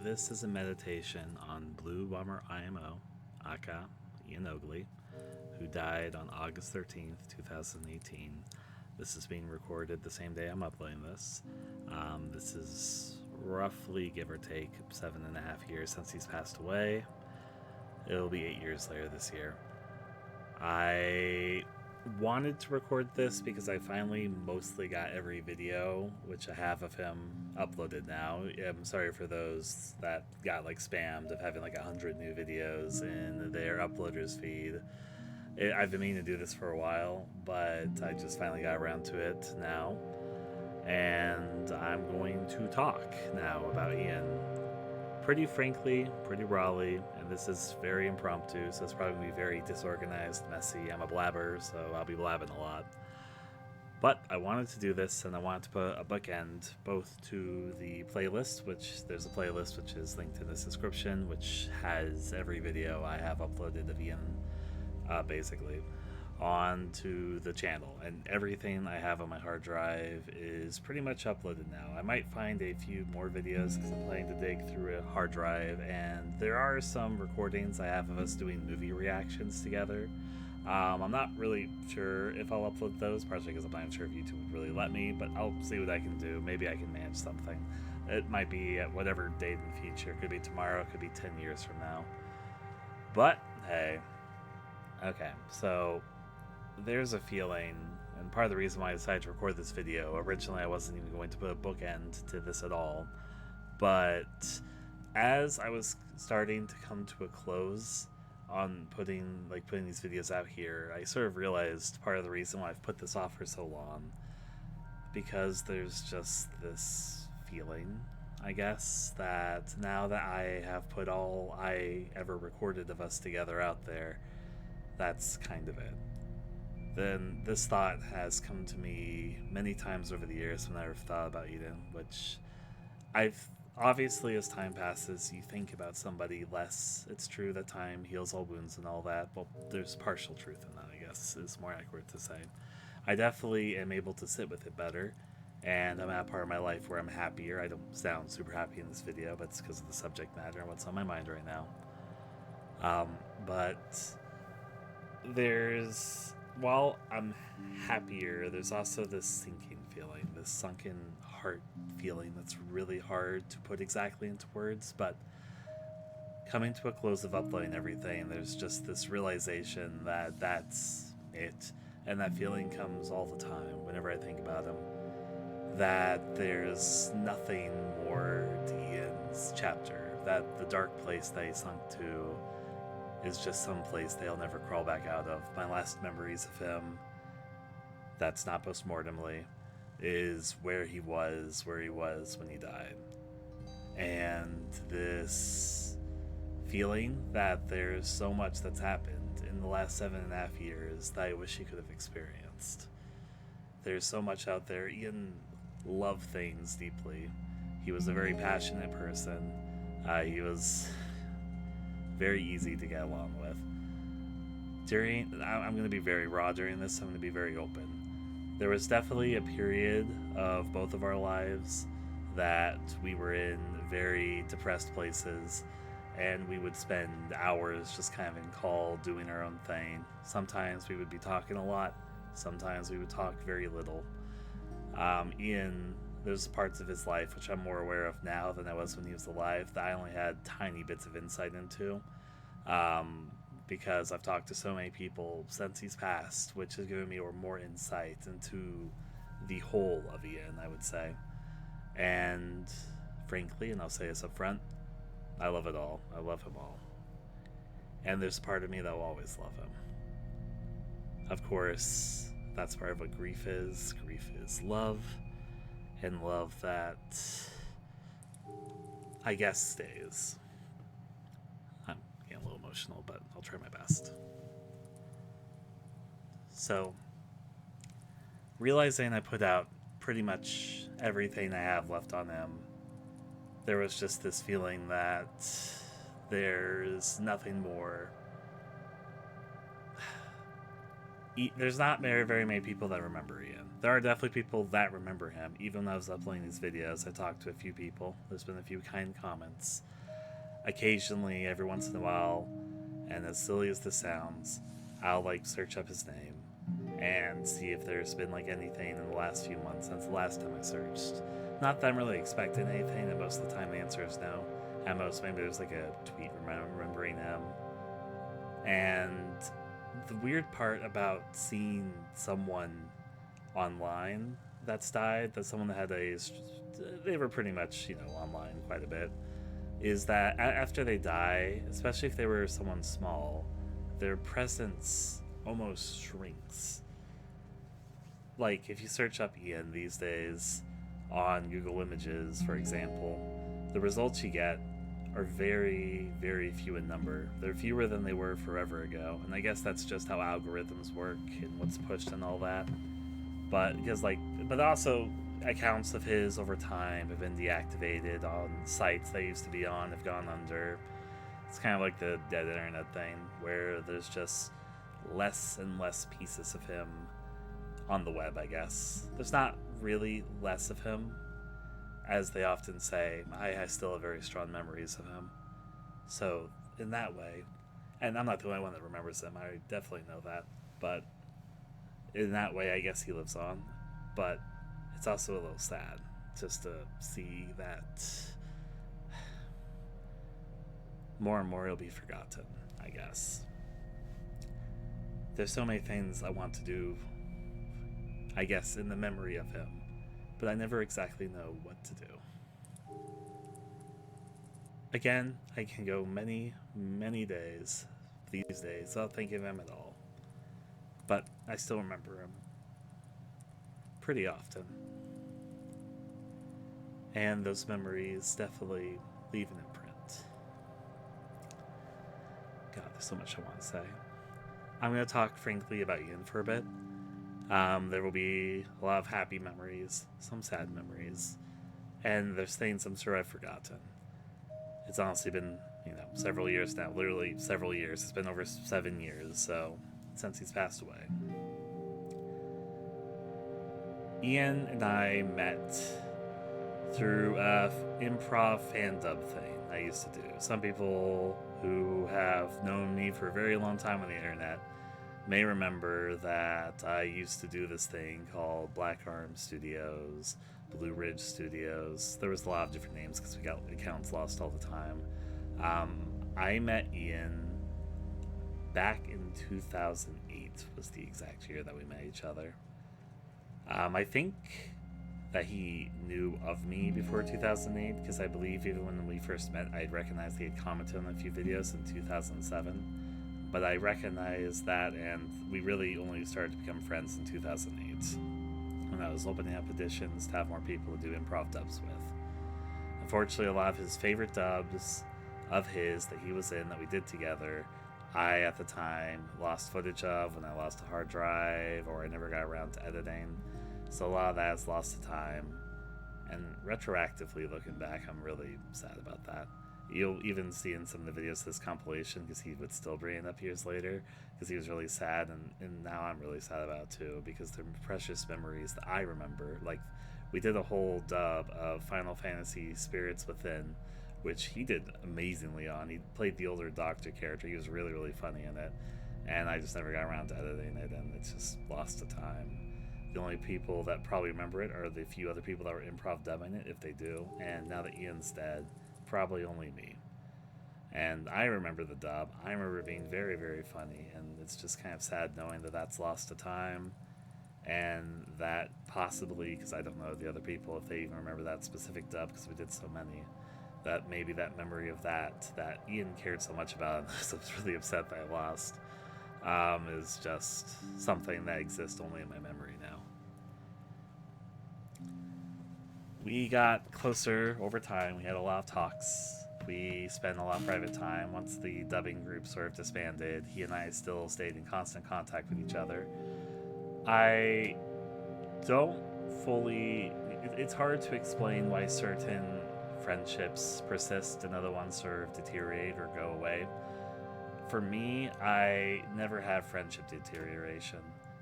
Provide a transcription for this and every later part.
This is a meditation on Bluebomberimo, aka Ian Oagley, who died on August 13th, 2018. This is being recorded the same day I'm uploading this. This is roughly, give or take, 7.5 years since he's passed away. It'll be 8 years later this year. I wanted to record this because I finally mostly got every video, which I have of him, uploaded now. I'm sorry for those that got like spammed of having like 100 new videos in their uploaders feed. I've been meaning to do this for a while, but I just finally got around to it now. And I'm going to talk now about Ian. Pretty frankly, pretty rawly, and this is very impromptu, so it's probably going to be very disorganized, messy. I'm a blabber, so I'll be blabbing a lot. But I wanted to do this, and I wanted to put a bookend both to the playlist, which there's a playlist which is linked in this description, which has every video I have uploaded of Ian, basically, onto the channel, and everything I have on my hard drive is pretty much uploaded now. I might find a few more videos because I'm planning to dig through a hard drive, and there are some recordings I have of us doing movie reactions together. I'm not really sure if I'll upload those, partially because I'm not sure if YouTube would really let me, but I'll see what I can do. Maybe I can manage something. It might be at whatever date in the future. It could be tomorrow, it could be 10 years from now. But hey, okay, so there's a feeling, and part of the reason why I decided to record this video, originally I wasn't even going to put a bookend to this at all, but as I was starting to come to a close on putting these videos out here, I sort of realized part of the reason why I've put this off for so long, because there's just this feeling, I guess, that now that I have put all I ever recorded of us together out there, that's kind of it. Then this thought has come to me many times over the years when I've thought about Eden, which I've obviously, as time passes, you think about somebody less. It's true that time heals all wounds and all that, but there's partial truth in that, I guess, is more accurate to say. I definitely am able to sit with it better, and I'm at a part of my life where I'm happier. I don't sound super happy in this video, but it's because of the subject matter and what's on my mind right now. But while I'm happier, there's also this sinking feeling, this sunken heart feeling that's really hard to put exactly into words, but coming to a close of uploading everything, there's just this realization that that's it, and that feeling comes all the time whenever I think about him, that there's nothing more to Ian's chapter, that the dark place that he sunk to is just some place they'll never crawl back out of. My last memories of him, that's not postmortemly, is where he was when he died. And this feeling that there's so much that's happened in the last 7.5 years that I wish he could have experienced. There's so much out there. Ian loved things deeply. He was a very passionate person. He was very easy to get along with. I'm going to be very raw during this, I'm going to be very open. There was definitely a period of both of our lives that we were in very depressed places, and we would spend hours just kind of in call doing our own thing. Sometimes we would be talking a lot, sometimes we would talk very little. Ian, there's parts of his life which I'm more aware of now than I was when he was alive that I only had tiny bits of insight into, because I've talked to so many people since he's passed, which has given me more insight into the whole of Ian, I would say. And frankly, and I'll say this up front, I love it all. I love him all. And there's a part of me that will always love him. Of course, that's part of what grief is. Grief is love, and love that, I guess, stays. I'm getting a little emotional, but I'll try my best. So, realizing I put out pretty much everything I have left on him, there was just this feeling that there's nothing more. there's not very many people that remember Ian. There are definitely people that remember him. Even when I was uploading these videos, I talked to a few people. There's been a few kind comments. Occasionally, every once in a while, and as silly as this sounds, I'll like search up his name and see if there's been like anything in the last few months since the last time I searched. Not that I'm really expecting anything, and most of the time the answer is no. At most, maybe there's like a tweet remembering him. And the weird part about seeing someone online that's died, that someone that had they were pretty much, online quite a bit, is that after they die, especially if they were someone small, their presence almost shrinks. Like, if you search up Ian these days on Google Images, for example, the results you get are very few in number. They're fewer than they were forever ago, and I guess that's just how algorithms work and what's pushed and all that. But but also accounts of his over time have been deactivated on sites they used to be on, have gone under. It's kind of like the dead internet thing, where there's just less and less pieces of him on the web, I guess. There's not really less of him. As they often say, I still have very strong memories of him. So, in that way, and I'm not the only one that remembers him, I definitely know that, but in that way, I guess he lives on. But it's also a little sad just to see that more and more will be forgotten, I guess. There's so many things I want to do, I guess, in the memory of him, but I never exactly know what to do. Again, I can go many days these days without thinking of him at all, but I still remember him pretty often. And those memories definitely leave an imprint. God, there's so much I want to say. I'm going to talk frankly about Ian for a bit. There will be a lot of happy memories, some sad memories, and there's things I'm sure I've forgotten. It's honestly been, several years now, literally several years. It's been over 7 years, since he's passed away. Ian and I met through a improv fan dub thing I used to do. Some people who have known me for a very long time on the internet may remember that I used to do this thing called Black Arm Studios, Blue Ridge Studios. There was a lot of different names because we got accounts lost all the time. I met Ian back in 2008 was the exact year that we met each other. I think that he knew of me before 2008, because I believe even when we first met, I'd recognized he had commented on a few videos in 2007. But I recognized that, and we really only started to become friends in 2008, when I was opening up auditions to have more people to do improv dubs with. Unfortunately, a lot of his favorite dubs of his that he was in that we did together, I, at the time, lost footage of when I lost a hard drive, or I never got around to editing. So a lot of that is lost to time. And retroactively looking back, I'm really sad about that. You'll even see in some of the videos of this compilation, because he would still bring it up years later, because he was really sad, and now I'm really sad about it too, because they're precious memories that I remember. Like, we did a whole dub of Final Fantasy Spirits Within, which he did amazingly on. He played the older doctor character. He was really funny in it, and I just never got around to editing it, and it's just lost to time. The only people that probably remember it are the few other people that were improv dubbing it, if they do, and now that Ian's dead, probably only me. And I remember the dub. I remember it being very funny, and it's just kind of sad knowing that that's lost to time, and that possibly, because I don't know the other people if they even remember that specific dub, because we did so many, that maybe that memory of that Ian cared so much about, and I was really upset that I lost, is just something that exists only in my memory now. We got closer over time. We had a lot of talks. We spent a lot of private time. Once the dubbing group sort of disbanded, he and I still stayed in constant contact with each other. I don't fully... It's hard to explain why certain friendships persist and other ones sort of deteriorate or go away. For me, I never had friendship deterioration.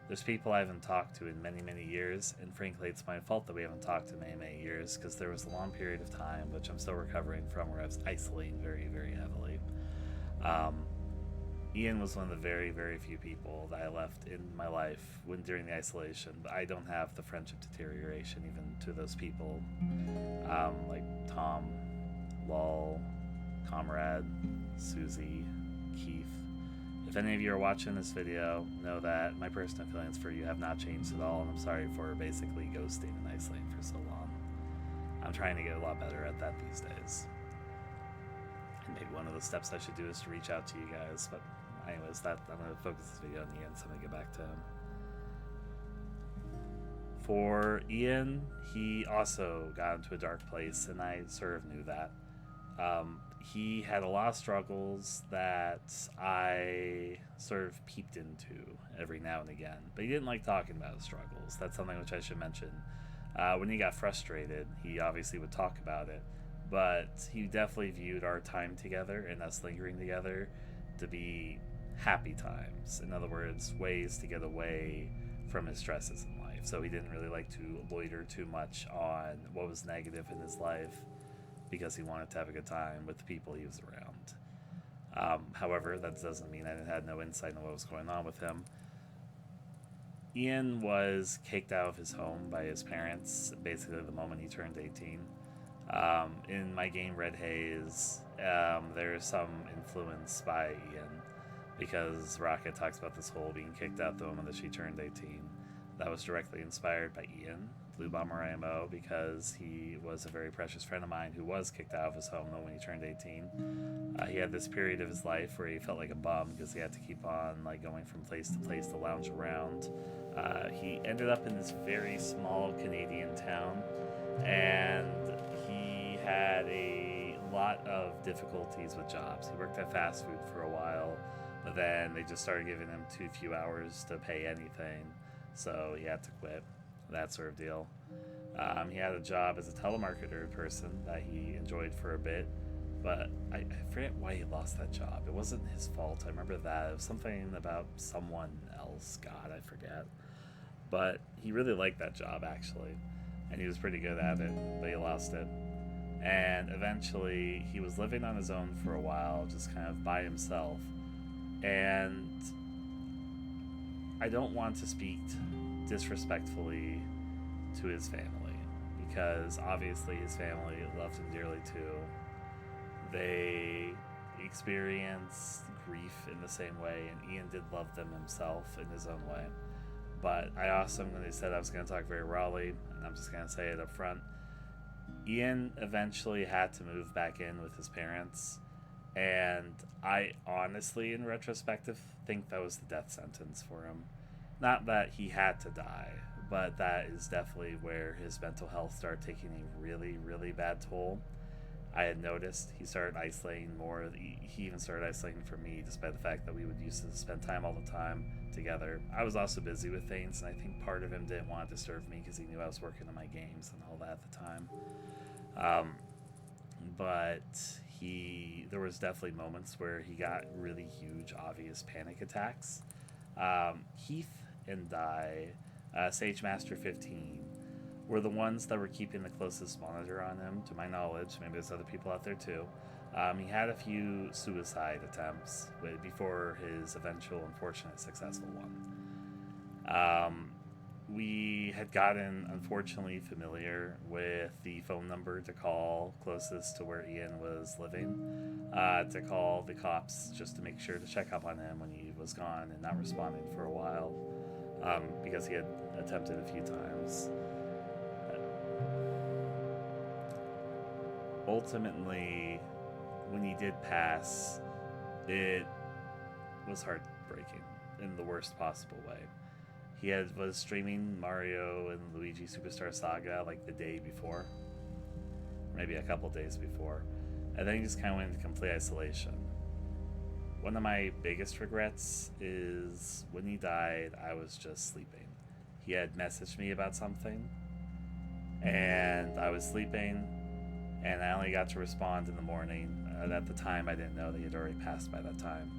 There's people I haven't talked to in many, many years, and frankly, it's my fault that we haven't talked in many, many years, because there was a long period of time, which I'm still recovering from, where I was isolating very, very heavily. Um, Ian was one of the very, very few people that I left in my life when during the isolation. But I don't have the friendship deterioration even to those people, like Tom, Lol, Comrade, Susie, Keith. If any of you are watching this video, know that my personal feelings for you have not changed at all, and I'm sorry for basically ghosting and isolating for so long. I'm trying to get a lot better at that these days. And maybe one of the steps I should do is to reach out to you guys, but anyways, I'm going to focus this video on Ian, so I'm going to get back to him. For Ian, he also got into a dark place, and I sort of knew that. He had a lot of struggles that I sort of peeped into every now and again, but he didn't like talking about his struggles. That's something which I should mention. When he got frustrated, he obviously would talk about it, but he definitely viewed our time together and us lingering together to be happy times. In other words, ways to get away from his stresses in life. So he didn't really like to loiter too much on what was negative in his life, because he wanted to have a good time with the people he was around. However, that doesn't mean I had no insight on what was going on with him. Ian was kicked out of his home by his parents basically the moment he turned 18. In my game Red Haze, there's some influence by Ian, because Rocket talks about this whole being kicked out the moment that she turned 18. That was directly inspired by Ian, Bluebomberimo, because he was a very precious friend of mine who was kicked out of his home when he turned 18. He had this period of his life where he felt like a bum because he had to keep on going from place to lounge around. He ended up in this very small Canadian town, and he had a lot of difficulties with jobs. He worked at fast food for a while, but then they just started giving him too few hours to pay anything, so he had to quit. That sort of deal. He had a job as a telemarketer person that he enjoyed for a bit, but I forget why he lost that job. It wasn't his fault. I remember that. It was something about someone else. God, I forget. But he really liked that job, actually, and he was pretty good at it, but he lost it. And eventually, he was living on his own for a while, just kind of by himself. And I don't want to speak disrespectfully to his family, because obviously his family loved him dearly too. They experienced grief in the same way, and Ian did love them himself in his own way. But I also, when they said I was going to talk very rawly, and I'm just going to say it up front, Ian eventually had to move back in with his parents, and I honestly, in retrospective, think that was the death sentence for him. Not that he had to die, but that is definitely where his mental health started taking a really, really bad toll. I had noticed he started isolating more. He even started isolating from me, despite the fact that we would used to spend time all the time together. I was also busy with things, and I think part of him didn't want to disturb me because he knew I was working on my games and all that at the time. But there was definitely moments where he got really huge, obvious panic attacks. Heath and Sage Master 15, were the ones that were keeping the closest monitor on him, to my knowledge. Maybe there's other people out there too. He had a few suicide attempts before his eventual unfortunate successful one. We had gotten, unfortunately, familiar with the phone number to call closest to where Ian was living, to call the cops just to make sure to check up on him when he was gone and not responding for a while, because he had attempted a few times. Ultimately, when he did pass, it was heartbreaking in the worst possible way. He was streaming Mario and Luigi Superstar Saga like the day before, maybe a couple days before, and then he just kind of went into complete isolation. One of my biggest regrets is when he died, I was just sleeping. He had messaged me about something, and I was sleeping, and I only got to respond in the morning. At the time, I didn't know that he had already passed by that time.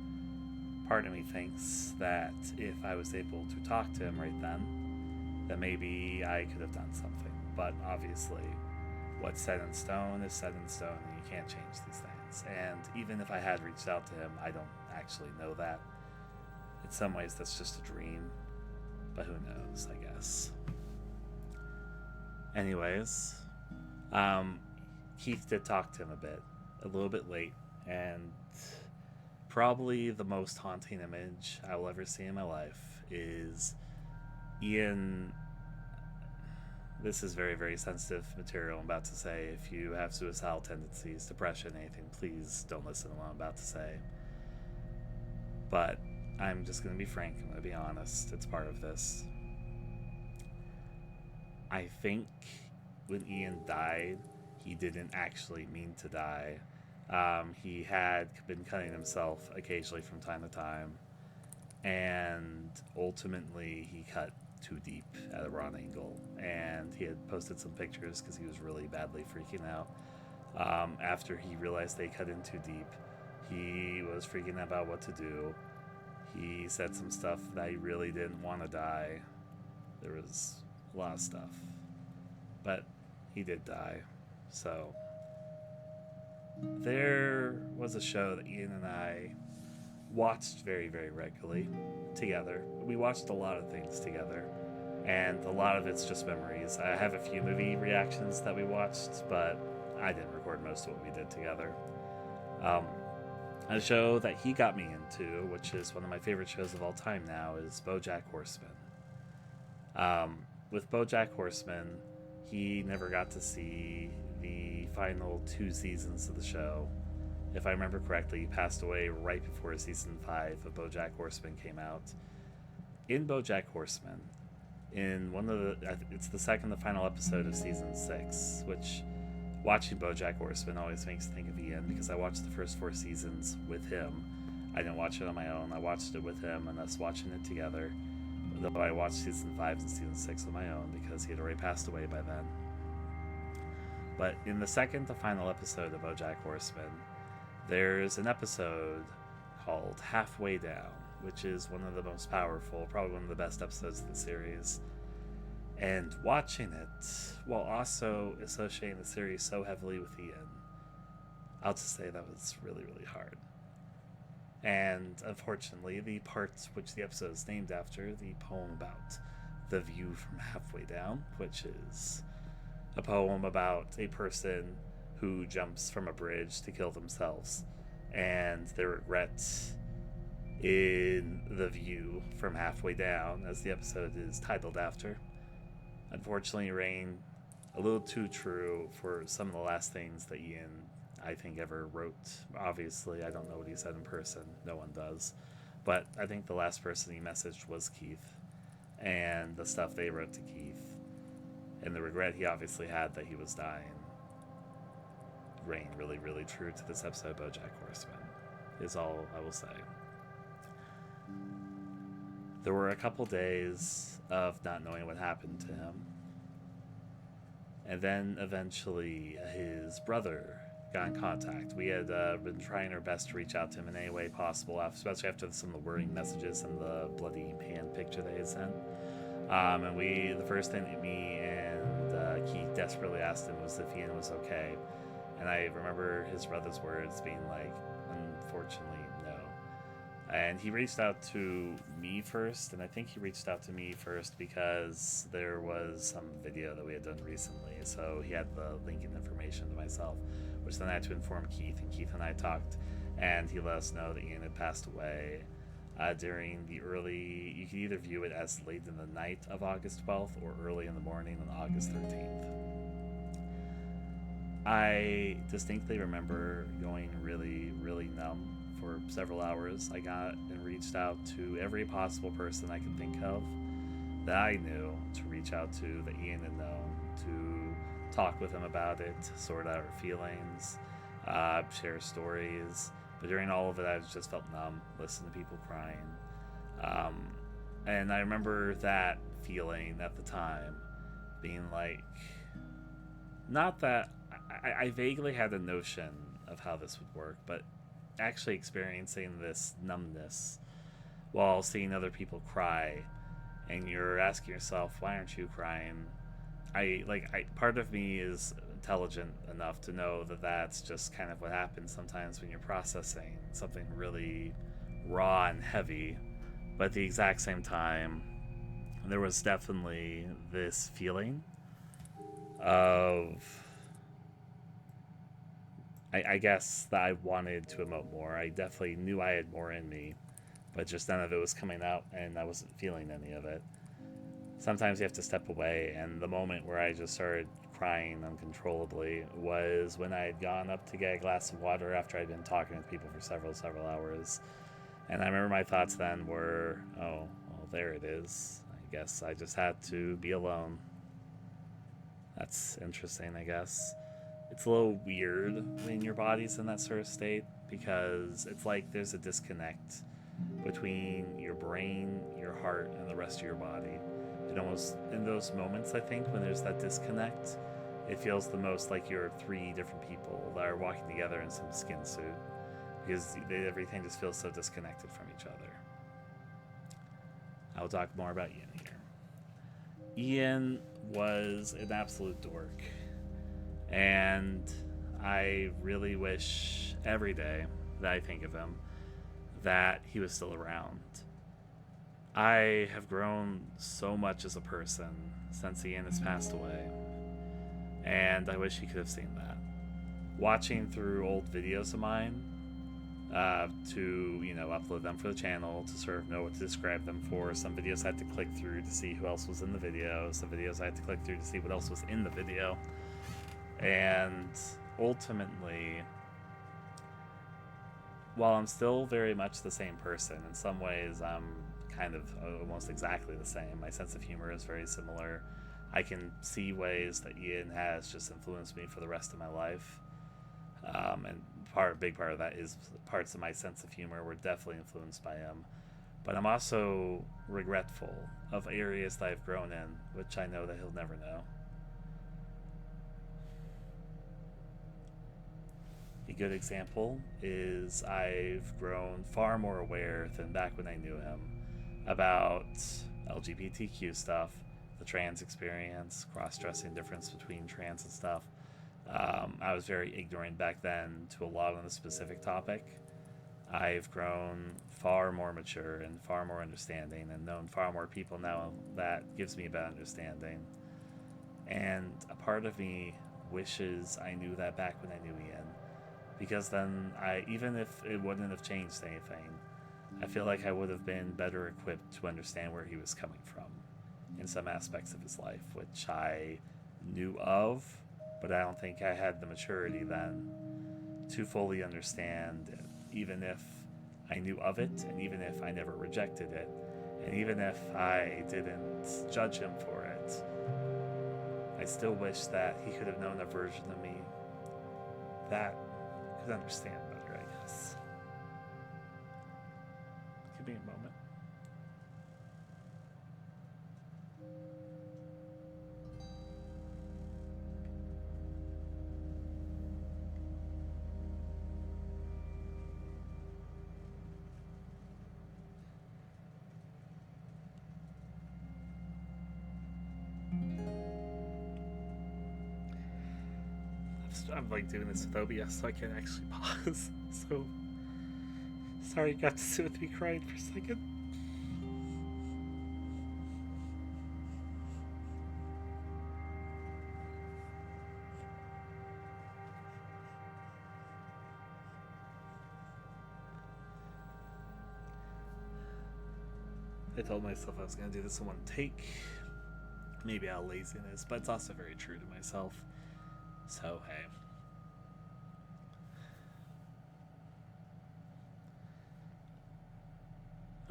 part of me thinks that if I was able to talk to him right then maybe I could have done something. But obviously, what's set in stone is set in stone, and you can't change these things. And even if I had reached out to him, I don't actually know that. In some ways, that's just a dream, but who knows, I guess. Anyways, Keith did talk to him a little bit late, and probably the most haunting image I will ever see in my life is Ian. This is very, very sensitive material I'm about to say. If you have suicidal tendencies, depression, anything, please don't listen to what I'm about to say. But I'm just going to be frank. I'm going to be honest. It's part of this. I think when Ian died, he didn't actually mean to die. He had been cutting himself occasionally from time to time, and ultimately he cut too deep at a wrong angle, and he had posted some pictures because he was really badly freaking out. After he realized they cut in too deep, he was freaking out about what to do. He said some stuff that he really didn't want to die. There was a lot of stuff, but he did die. So there was a show that Ian and I watched very, very regularly together. We watched a lot of things together, and a lot of it's just memories. I have a few movie reactions that we watched, but I didn't record most of what we did together. A show that he got me into, which is one of my favorite shows of all time now, is BoJack Horseman. With BoJack Horseman, he never got to see the final 2 seasons of the show. If I remember correctly, he passed away right before season 5 of BoJack Horseman came out. In BoJack Horseman, in it's the second to final episode of season 6, which watching BoJack Horseman always makes me think of Ian, because I watched the first 4 seasons with him. I didn't watch it on my own. I watched it with him and us watching it together. Though I watched season 5 and season 6 on my own because he had already passed away by then. But in the second to final episode of BoJack Horseman, there's an episode called Halfway Down, which is one of the most powerful, probably one of the best episodes of the series. And watching it, while also associating the series so heavily with Ian, I'll just say that was really, really hard. And unfortunately, the parts which the episode is named after, the poem about the view from halfway down, which is a poem about a person who jumps from a bridge to kill themselves, and their regrets in the view from halfway down, as the episode is titled after, unfortunately rang a little too true for some of the last things that Ian, I think, ever wrote. Obviously, I don't know what he said in person. No one does. But I think the last person he messaged was Keith, and the stuff they wrote to Keith, and the regret he obviously had that he was dying, rang really, really true to this episode of BoJack Horseman, is all I will say. There were a couple days of not knowing what happened to him, and then eventually his brother got in contact. We had been trying our best to reach out to him in any way possible, especially after some of the worrying messages and the bloody hand picture they had sent. And the first thing that me and Keith desperately asked him was if Ian was okay. And I remember his brother's words being like, unfortunately, no. And he reached out to me first, and I think he reached out to me first because there was some video that we had done recently, so he had the link and information to myself, which then I had to inform Keith, and Keith and I talked, and he let us know that Ian had passed away during the early, you could either view it as late in the night of August 12th or early in the morning on August 13th. I distinctly remember going really, really numb for several hours. I got and reached out to every possible person I could think of that I knew to reach out to, that Ian had known, to talk with him about it, sort out our feelings, share stories. But during all of it, I just felt numb, listening to people crying. And I remember that feeling at the time, being like, not that I vaguely had a notion of how this would work, but actually experiencing this numbness while seeing other people cry, and you're asking yourself, why aren't you crying? Part of me is intelligent enough to know that that's just kind of what happens sometimes when you're processing something really raw and heavy. But at the exact same time, there was definitely this feeling of, I guess, that I wanted to emote more. I definitely knew I had more in me, but just none of it was coming out, and I wasn't feeling any of it. Sometimes you have to step away, and the moment where I just started crying uncontrollably was when I had gone up to get a glass of water after I'd been talking with people for several hours. And I remember my thoughts then were, oh, well, there it is. I guess I just had to be alone. That's interesting, I guess. It's a little weird when your body's in that sort of state, because it's like there's a disconnect between your brain, your heart, and the rest of your body. It almost, in those moments, I think, when there's that disconnect, it feels the most like you're three different people that are walking together in some skin suit, because everything just feels so disconnected from each other. I'll talk more about Ian here. Ian was an absolute dork, and I really wish every day that I think of him that he was still around. I have grown so much as a person since Ian has passed away, and I wish he could have seen that. Watching through old videos of mine, to upload them for the channel, to sort of know what to describe them for. Some videos I had to click through to see who else was in the video. Some videos I had to click through to see what else was in the video. And ultimately, while I'm still very much the same person, in some ways I'm kind of almost exactly the same. My sense of humor is very similar. I can see ways that Ian has just influenced me for the rest of my life. And a big part of that is parts of my sense of humor were definitely influenced by him. But I'm also regretful of areas that I've grown in, which I know that he'll never know. A good example is I've grown far more aware than back when I knew him about LGBTQ stuff, the trans experience, cross-dressing difference between trans and stuff. I was very ignorant back then to a lot on the specific topic. I've grown far more mature and far more understanding, and known far more people now that gives me a better understanding. And a part of me wishes I knew that back when I knew Ian, because then even if it wouldn't have changed anything, I feel like I would have been better equipped to understand where he was coming from in some aspects of his life, which I knew of, but I don't think I had the maturity then to fully understand it, even if I knew of it, and even if I never rejected it, and even if I didn't judge him for it. I still wish that he could have known a version of me that could understand better, I guess. Give me a moment. I'm like doing this with OBS, so I can't actually pause. So sorry you got to sit with me crying for a second. I told myself I was going to do this in one take. Maybe out of laziness, but it's also very true to myself. So, hey.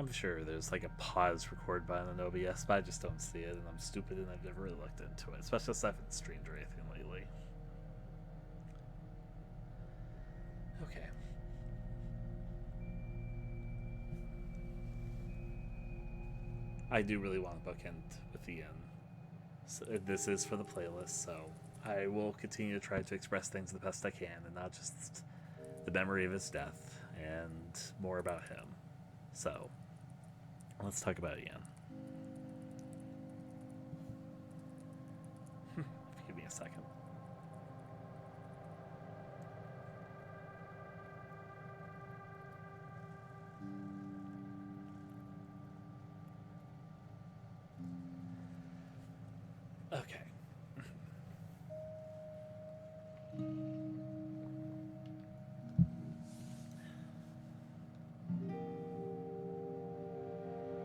I'm sure there's like a pause record button on OBS, but I just don't see it, and I'm stupid and I've never really looked into it, especially since I haven't streamed or anything lately. Okay. I do really want to bookend with the end. So this is for the playlist, so I will continue to try to express things the best I can, and not just the memory of his death, and more about him. So, Let's talk about Ian. Give me a second. Okay.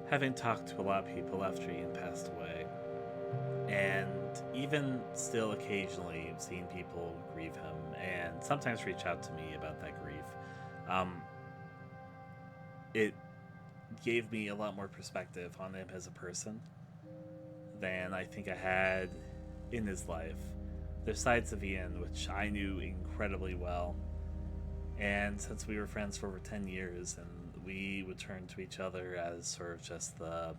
Having talked to a lot of people after Ian passed away, and even still occasionally seeing people grieve him and sometimes reach out to me about that grief, um, it gave me a lot more perspective on him as a person than I think I had in his life. There's sides of Ian which I knew incredibly well, and since we were friends for over 10 years and we would turn to each other as sort of just the,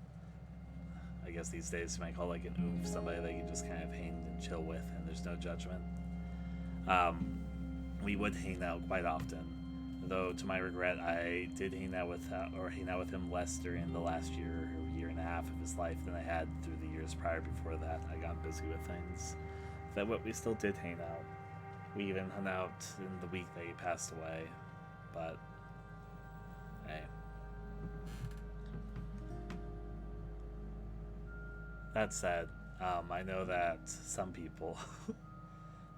I guess these days you might call like an oomph, somebody that you just kind of hang and chill with and there's no judgment. We would hang out quite often, though to my regret I did hang out with him less during the last year or year and a half of his life than I had through the years prior. Before that I got busy with things. That what we still did hang out. We even hung out in the week that he passed away, but hey. That said, I know that some people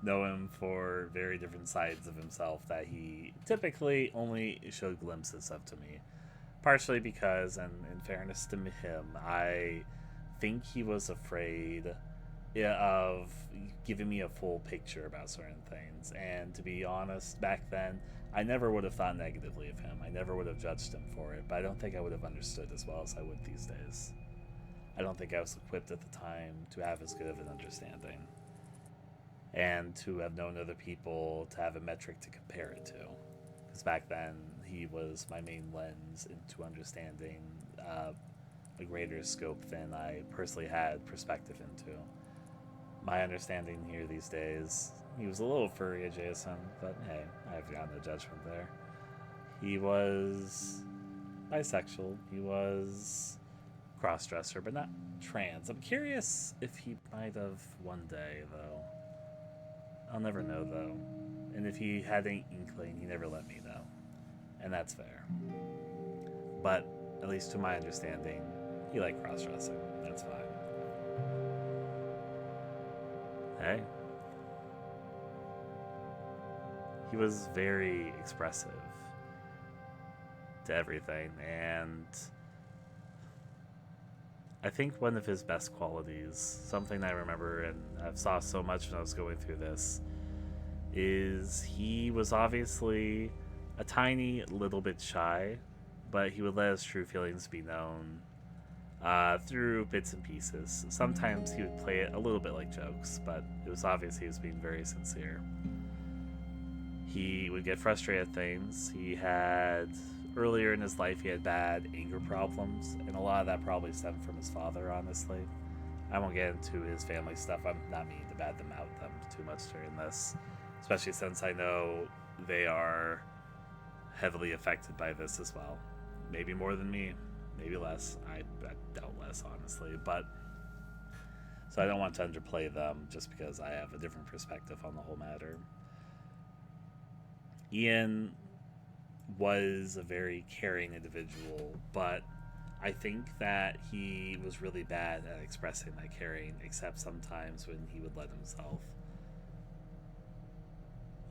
know him for very different sides of himself that he typically only showed glimpses of to me. Partially because, and in fairness to him, I think he was afraid of giving me a full picture about certain things. And to be honest, back then, I never would have thought negatively of him. I never would have judged him for it, but I don't think I would have understood as well as I would these days. I don't think I was equipped at the time to have as good of an understanding and to have known other people to have a metric to compare it to. Because back then, he was my main lens into understanding a greater scope than I personally had perspective into. My understanding here these days, he was a little furry adjacent, but hey, I've got no judgment there. He was bisexual. He was cross-dresser, but not trans. I'm curious if he might have one day, though. I'll never know, though. And if he had any inkling, he never let me know. And that's fair. But, at least to my understanding, he liked cross-dressing. That's fine. Hey. He was very expressive to everything, and I think one of his best qualities, something I remember and I've saw so much when I was going through this, is he was obviously a tiny little bit shy, but he would let his true feelings be known through bits and pieces. Sometimes he would play it a little bit like jokes, but it was obvious he was being very sincere. He would get frustrated at things. Earlier in his life, he had bad anger problems, and a lot of that probably stemmed from his father, honestly. I won't get into his family stuff. I'm not meaning to bad them out them too much during this, especially since I know they are heavily affected by this as well. Maybe more than me, maybe less. I doubt less, honestly. But so I don't want to underplay them just because I have a different perspective on the whole matter. Ian was a very caring individual, but I think that he was really bad at expressing that caring, except sometimes when he would let himself.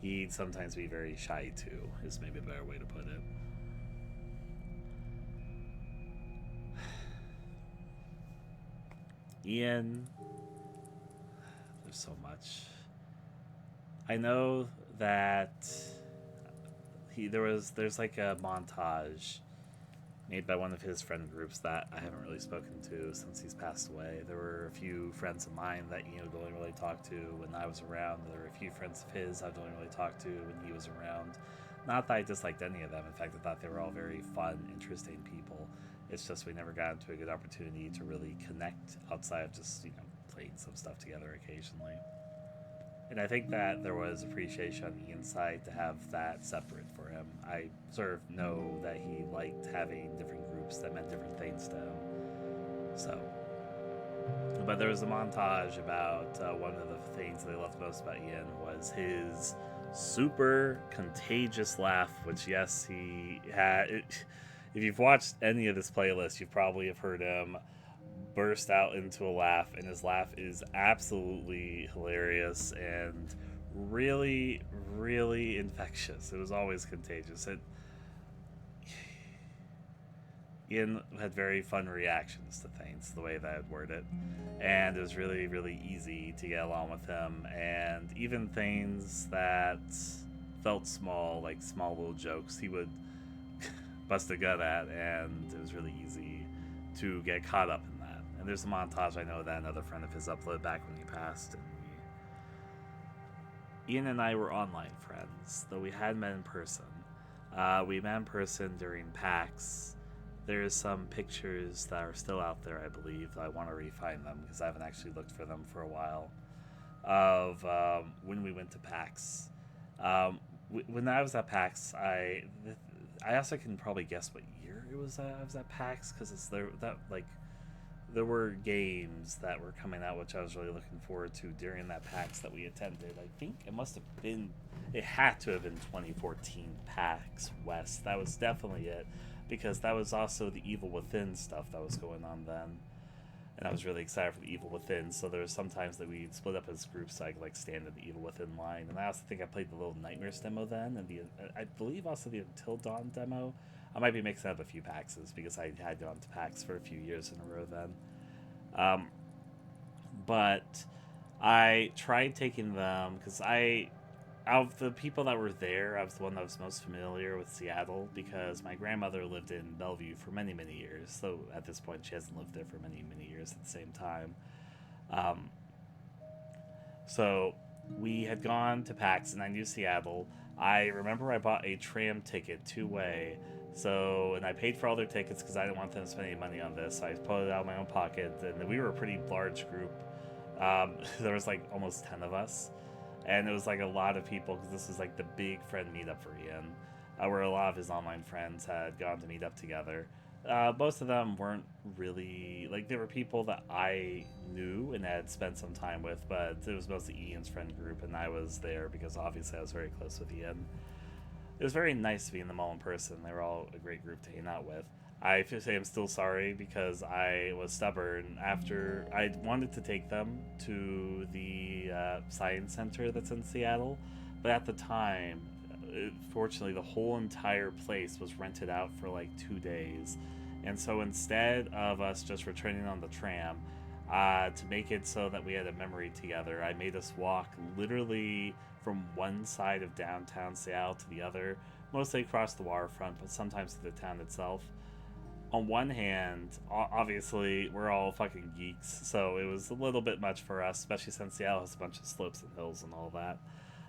He'd sometimes be very shy too, is maybe a better way to put it. Ian, there's so much. I know that there's like a montage made by one of his friend groups that I haven't really spoken to since he's passed away. There were a few friends of mine that would only really talk to when I was around. There were a few friends of his I'd only really talk to when he was around. Not that I disliked any of them. In fact, I thought they were all very fun, interesting people. It's just we never got into a good opportunity to really connect outside of just, playing some stuff together occasionally. And I think that there was appreciation on Ian's side to have that separate for him. I sort of know that he liked having different groups that meant different things to him. So, but there was a montage about one of the things that I loved most about Ian was his super contagious laugh, which, yes, he had. If you've watched any of this playlist, you probably have heard him burst out into a laugh, and his laugh is absolutely hilarious and really, really infectious. It was always contagious. Ian had very fun reactions to things, the way that I'd word it. And it was really, really easy to get along with him. And even things that felt small, like small little jokes, he would bust a gut at, and it was really easy to get caught up in that. And there's a montage I know that another friend of his uploaded back when he passed. And Ian and I were online friends, though we had met in person. We met in person during PAX. There's some pictures that are still out there, I believe. I want to re-find them because I haven't actually looked for them for a while. Of when we went to PAX. When I was at PAX, I also can probably guess what year it was. I was at PAX because it's there were games that were coming out which I was really looking forward to during that PAX that we attended. I think it had to have been 2014 PAX West. That was definitely it, because that was also the Evil Within stuff that was going on then. And I was really excited for the Evil Within, so there was sometimes that we'd split up as groups so I could stand in the Evil Within line. And I also think I played the Little Nightmares demo then, and I believe also the Until Dawn demo. I might be mixing up a few PAXs because I had gone to PAX for a few years in a row then. But I tried taking them because out of the people that were there, I was the one that was most familiar with Seattle because my grandmother lived in Bellevue for many, many years. So at this point, she hasn't lived there for many, many years at the same time. So we had gone to PAX, and I knew Seattle. I remember I bought a tram ticket two-way. And I paid for all their tickets because I didn't want them to spend any money on this. So I pulled it out of my own pocket, and we were a pretty large group. There was like almost 10 of us. And it was like a lot of people because this was like the big friend meetup for Ian, where a lot of his online friends had gone to meet up together. Most of them weren't really like, they were people that I knew and had spent some time with, but it was mostly Ian's friend group, and I was there because obviously I was very close with Ian. It was very nice to be in them all in person. They were all a great group to hang out with. I feel say I'm still sorry because I was stubborn after I wanted to take them to the science center that's in Seattle, but at the time, fortunately, the whole entire place was rented out for like 2 days, and so instead of us just returning on the tram, to make it so that we had a memory together, I made us walk literally from one side of downtown Seattle to the other, mostly across the waterfront, but sometimes to the town itself. On one hand, obviously, we're all fucking geeks, so it was a little bit much for us, especially since Seattle has a bunch of slopes and hills and all that.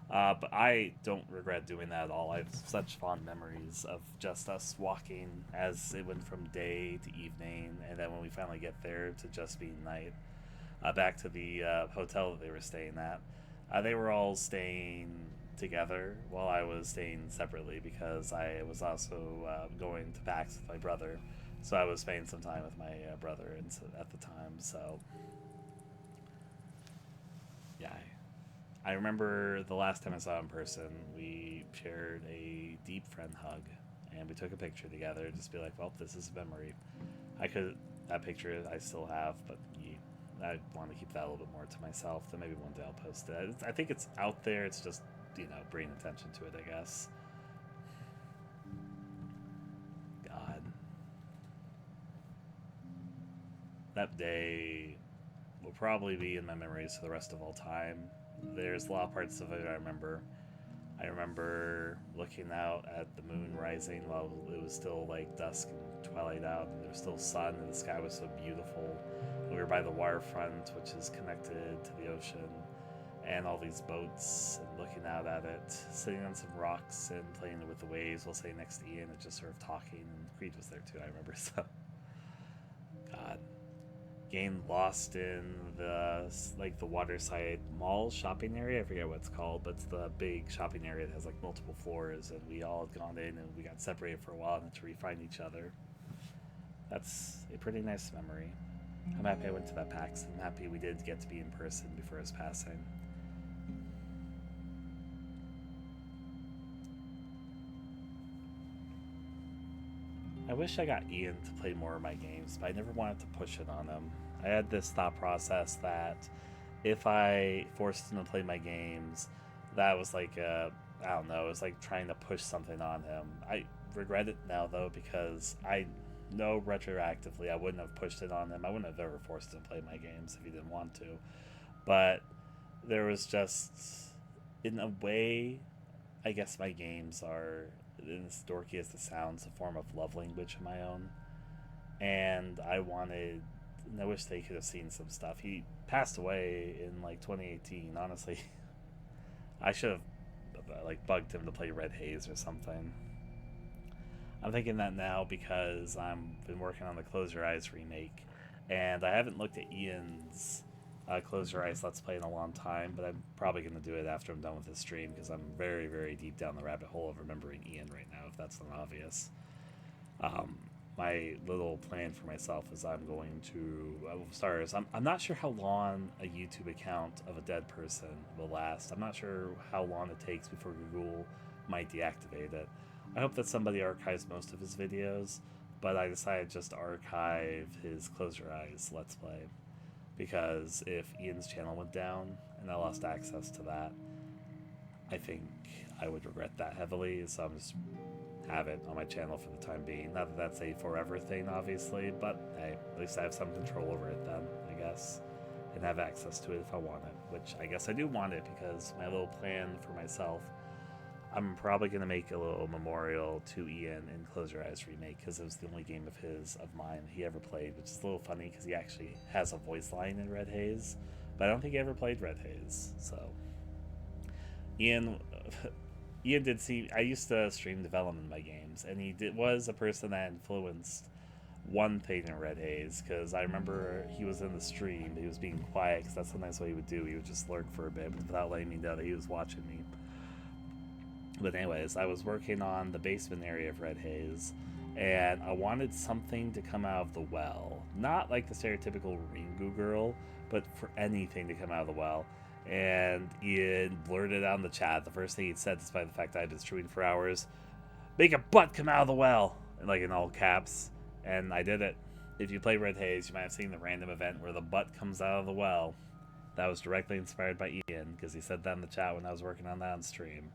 But I don't regret doing that at all. I have such fond memories of just us walking as it went from day to evening, and then when we finally get there to just being night, back to the hotel that they were staying at. They were all staying together while I was staying separately because I was also going to PAX with my brother. So I was spending some time with my brother at the time. So, yeah. I remember the last time I saw him in person, we shared a deep friend hug. And we took a picture together just be like, well, this is a memory. That picture I still have, but I want to keep that a little bit more to myself. Then maybe one day I'll post it. I think it's out there. It's just, bringing attention to it, I guess. God. That day will probably be in my memories for the rest of all time. There's a lot of parts of it I remember. I remember looking out at the moon rising while it was still like dusk and twilight out, and there was still sun, and the sky was so beautiful. We were by the waterfront, which is connected to the ocean, and all these boats, and looking out at it, sitting on some rocks and playing with the waves while sitting next to Ian and just sort of talking. And Creed was there too, I remember. So, God. getting lost in the like the Waterside Mall shopping area. I forget what it's called, but it's the big shopping area that has like multiple floors, and we all had gone in and we got separated for a while and had to re-find each other. That's a pretty nice memory. I'm happy I went to that PAX. I'm happy we did get to be in person before his passing. I wish I got Ian to play more of my games, but I never wanted to push it on him. I had this thought process that if I forced him to play my games, that was like I don't know, it was like trying to push something on him. I regret it now though, because I know retroactively I wouldn't have pushed it on him. I wouldn't have ever forced him to play my games if he didn't want to. But there was just, in a way, I guess my games are, as dorky as it sounds, a form of love language of my own. And I wanted, and I wish they could have seen some stuff. He passed away in like 2018. Honestly, I should have like bugged him to play Red Haze or something. I'm thinking that now because I've been working on the Close Your Eyes remake, and I haven't looked at Ian's Close Your Eyes Let's Play in a long time, but I'm probably going to do it after I'm done with this stream because I'm very, very deep down the rabbit hole of remembering Ian right now, if that's not obvious. My little plan for myself is I'm going to, stars. I'm not sure how long a YouTube account of a dead person will last. I'm not sure how long it takes before Google might deactivate it. I hope that somebody archives most of his videos, but I decided just to archive his Close Your Eyes Let's Play. Because if Ian's channel went down and I lost access to that, I think I would regret that heavily, so I'm just have it on my channel for the time being. Not that that's a forever thing, obviously, but hey, at least I have some control over it then, I guess, and have access to it if I want it, which I guess I do want it because my little plan for myself, I'm probably going to make a little memorial to Ian in Close Your Eyes remake because it was the only game of mine he ever played, which is a little funny because he actually has a voice line in Red Haze, but I don't think he ever played Red Haze. So Ian did see, I used to stream development in my games, and was a person that influenced one thing in Red Haze, because I remember he was in the stream, he was being quiet because that's sometimes what he would do. He would just lurk for a bit without letting me know that he was watching me. But anyways, I was working on the basement area of Red Haze, and I wanted something to come out of the well. Not like the stereotypical Ringu girl, but for anything to come out of the well. And Ian blurted out in the chat, the first thing he'd said, despite the fact that I'd been streaming for hours, "Make a butt come out of the well!" And like in all caps. And I did it. If you play Red Haze, you might have seen the random event where the butt comes out of the well. That was directly inspired by Ian, because he said that in the chat when I was working on that on stream.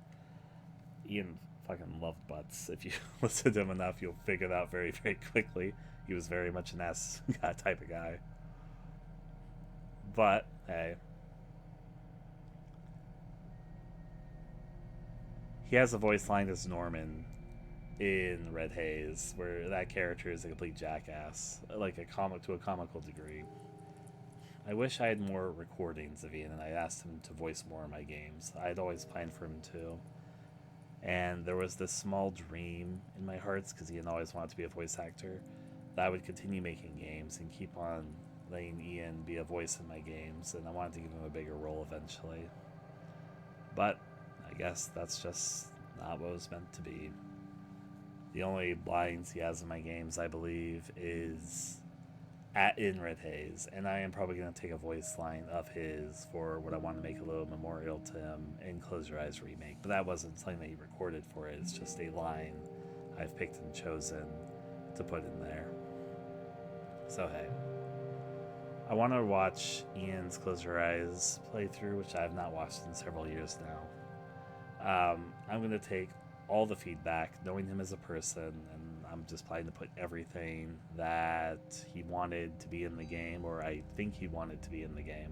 Ian fucking loved butts. If you listen to him enough, you'll figure it out very, very quickly. He was very much an ass type of guy. But, hey. He has a voice line as Norman in Red Haze, where that character is a complete jackass, like to a comical degree. I wish I had more recordings of Ian, and I asked him to voice more in my games. I'd always planned for him to. And there was this small dream in my heart, because Ian always wanted to be a voice actor, that I would continue making games and keep on letting Ian be a voice in my games, and I wanted to give him a bigger role eventually. But I guess that's just not what it was meant to be. The only lines he has in my games, I believe, is in Red Haze, and I am probably going to take a voice line of his for what I want to make a little memorial to him in Close Your Eyes remake. But that wasn't something that he recorded for it. It's just a line I've picked and chosen to put in there. So hey, I want to watch Ian's Close Your Eyes playthrough, which I have not watched in several years now. I'm going to take all the feedback, knowing him as a person, and I'm just planning to put everything that he wanted to be in the game, or I think he wanted to be in the game,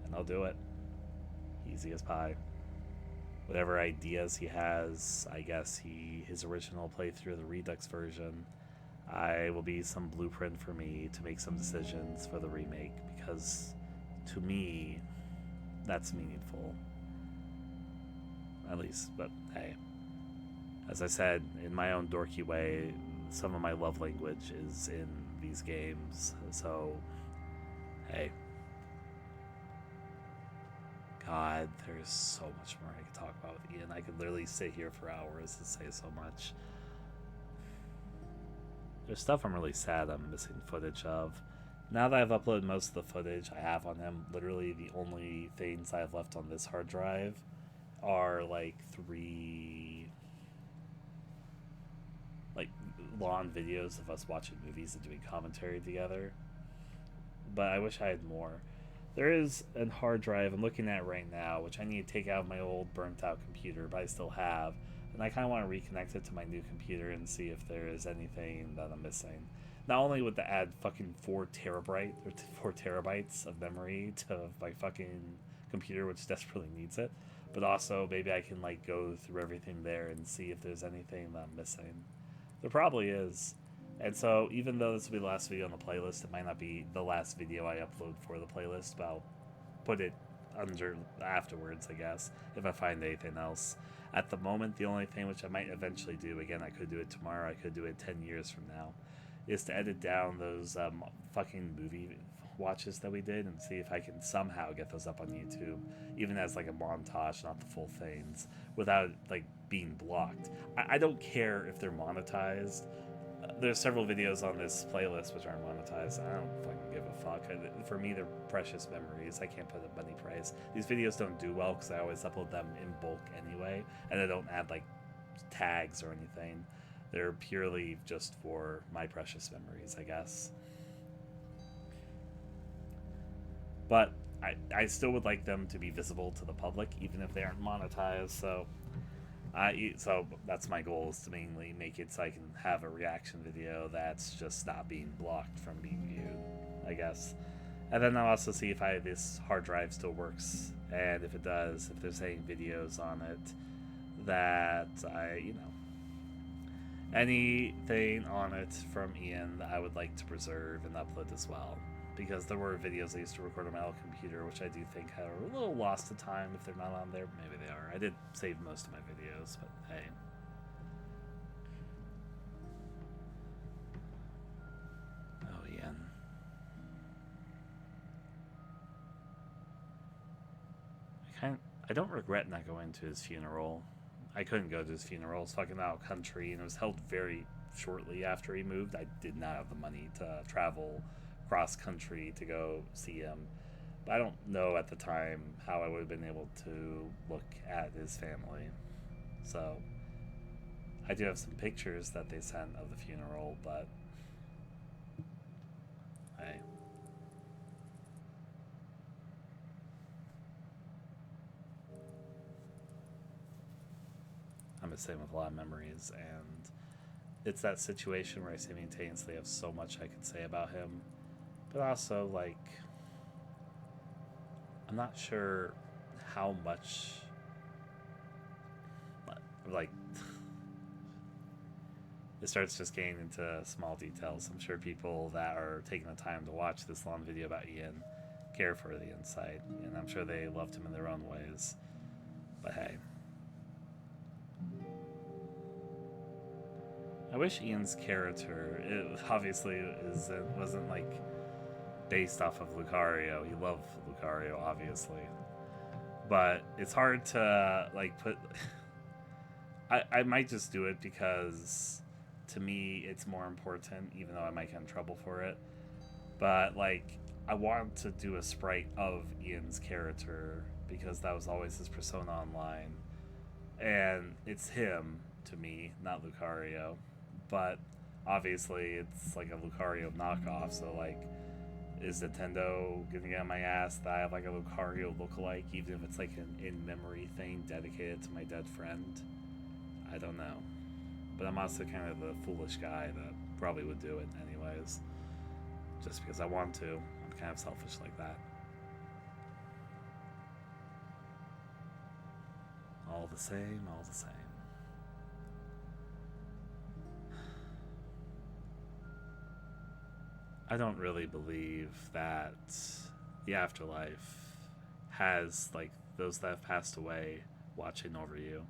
and I'll do it. Easy as pie. Whatever ideas he has, I guess his original playthrough of the Redux version, will be some blueprint for me to make some decisions for the remake, because to me, that's meaningful. At least, but hey. As I said, in my own dorky way, some of my love language is in these games, so Hey. God, there's so much more I could talk about with Ian. I could literally sit here for hours and say so much. There's stuff I'm really sad I'm missing footage of. Now that I've uploaded most of the footage I have on him, literally the only things I have left on this hard drive are like 3 like long videos of us watching movies and doing commentary together. But I wish I had more. There is a hard drive I'm looking at right now, which I need to take out of my old burnt out computer, but I still have. And I kind of want to reconnect it to my new computer and see if there is anything that I'm missing. Not only would to add fucking 4 terabytes of memory to my fucking computer, which desperately needs it, but also maybe I can like go through everything there and see if there's anything that I'm missing. There probably is. And so, even though this will be the last video on the playlist, it might not be the last video I upload for the playlist, but I'll put it under afterwards, I guess, if I find anything else. At the moment, the only thing which I might eventually do, again, I could do it tomorrow, I could do it 10 years from now, is to edit down those fucking movie watches that we did and see if I can somehow get those up on YouTube, even as like a montage, not the full things, without like being blocked. I don't care if they're monetized. There's several videos on this playlist which aren't monetized. I don't fucking give a fuck. For me, they're precious memories. I can't put a money price. These videos don't do well because I always upload them in bulk anyway, and I don't add like tags or anything. They're purely just for my precious memories, I guess. But I still would like them to be visible to the public, even if they aren't monetized. So that's my goal, is to mainly make it so I can have a reaction video that's just not being blocked from being viewed, I guess. And then I'll also see if this hard drive still works, and if it does, if there's any videos on it that anything on it from Ian that I would like to preserve and upload as well. Because there were videos I used to record on my old computer, which I do think are a little lost to time if they're not on there. Maybe they are. I did save most of my videos, but hey. Oh, Ian. I don't regret not going to his funeral. I couldn't go to his funeral. It was fucking out of country, and it was held very shortly after he moved. I did not have the money to travel cross country to go see him. But I don't know at the time how I would have been able to look at his family. So I do have some pictures that they sent of the funeral, but hey. I'm the same with a lot of memories, and it's that situation where I simultaneously have so much I could say about him, but also, like, I'm not sure how much, like, it starts just getting into small details. I'm sure people that are taking the time to watch this long video about Ian care for the insight, and I'm sure they loved him in their own ways. But hey. I wish Ian's character, wasn't like based off of Lucario. He loved Lucario, obviously, but it's hard to like put. I might just do it because to me it's more important, even though I might get in trouble for it. But like, I want to do a sprite of Ian's character because that was always his persona online, and it's him to me, not Lucario. But obviously it's like a Lucario knockoff, so like, is Nintendo gonna get on my ass that I have like a Lucario lookalike, even if it's like an in-memory thing dedicated to my dead friend? I don't know. But I'm also kind of the foolish guy that probably would do it anyways, just because I want to. I'm kind of selfish like that. All the same, all the same. I don't really believe that the afterlife has, like, those that have passed away watching over you.